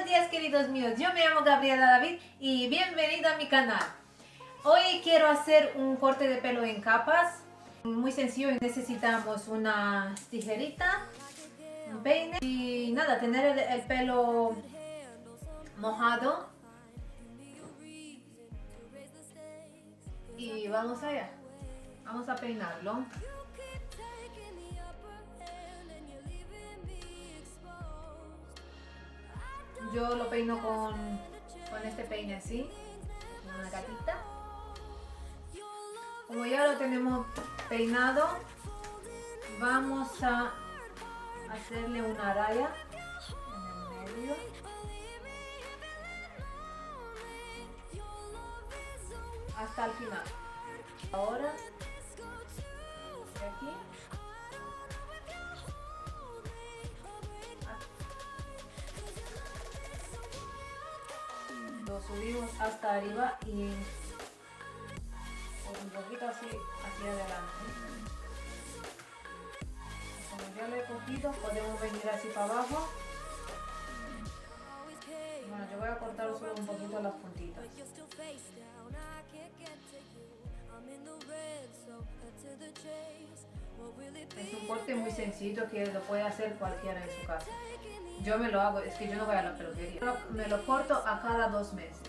días, queridos míos, yo me llamo Gabriela David y bienvenido a mi canal. Hoy quiero hacer un corte de pelo en capas, muy sencillo. Necesitamos unas tijeritas, un peine y nada, tener el pelo mojado. Y vamos allá, vamos a peinarlo. Yo lo peino con este peine así, una gatita. Como ya lo tenemos peinado, vamos a hacerle una raya en el medio. Hasta el final. Ahora, de aquí. Lo subimos hasta arriba y un poquito así hacia adelante. Como ya lo he cogido, podemos venir así para abajo. Bueno, yo voy a cortar solo un poquito las puntitas. Es un corte muy sencillo que lo puede hacer cualquiera en su casa. Yo me lo hago, es que yo no voy a la peluquería. Me lo corto a cada 2 meses.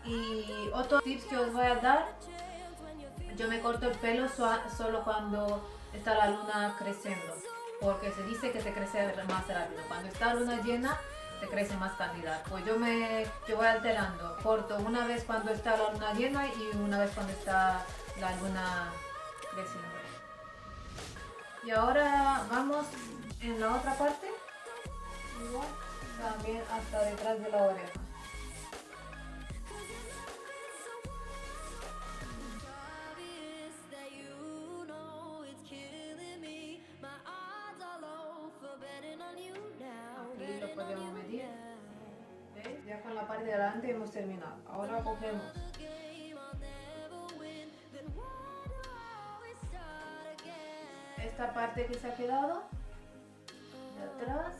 Y otro tips que os voy a dar, yo me corto el pelo solo cuando está la luna creciendo, porque se dice que se crece más rápido. Cuando está la luna llena, se crece más cantidad. Pues yo voy alternando, corto una vez cuando está la luna llena y una vez cuando está la luna creciendo. Y ahora vamos en la otra parte. Igual, también hasta detrás de la oreja. Aquí lo podemos medir. ¿Veis? Ya con la parte de adelante hemos terminado. Ahora cogemos esta parte que se ha quedado de atrás.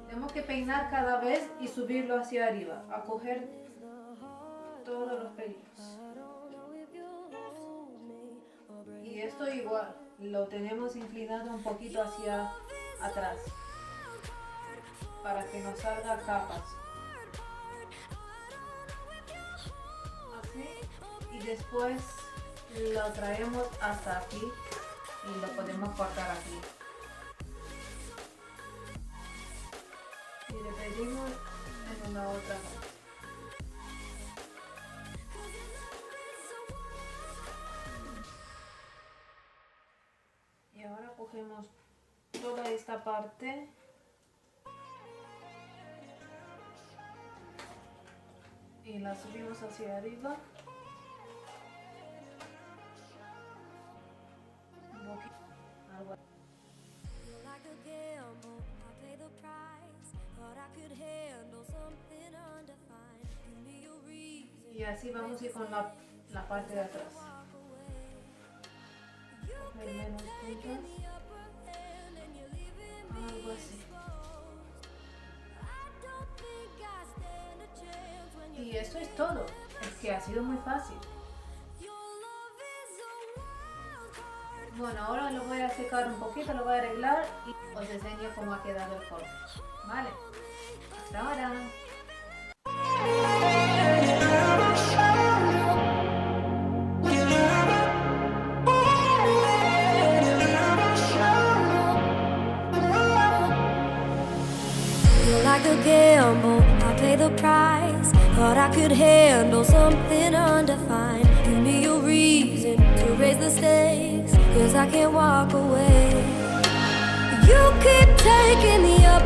Tenemos que peinar cada vez y subirlo hacia arriba, a coger todos los pelitos. Y esto igual, lo tenemos inclinado un poquito hacia atrás, para que nos salga capas. Así, y después lo traemos hasta aquí y lo podemos cortar aquí. Y repetimos en la otra parte. Y ahora cogemos toda esta parte y la subimos hacia arriba. Algo. Y así vamos a ir con la parte de atrás. Coger menos puntas. Algo así. Y eso es todo. Es que ha sido muy fácil. Bueno, ahora lo voy a secar un poquito, lo voy a arreglar y os enseño cómo ha quedado el corte. Vale. Hasta ahora. Like a gamble, I pay the price. Thought I could handle something undefined. Give me a reason to raise the stakes, 'cause I can't walk away. You keep taking the upper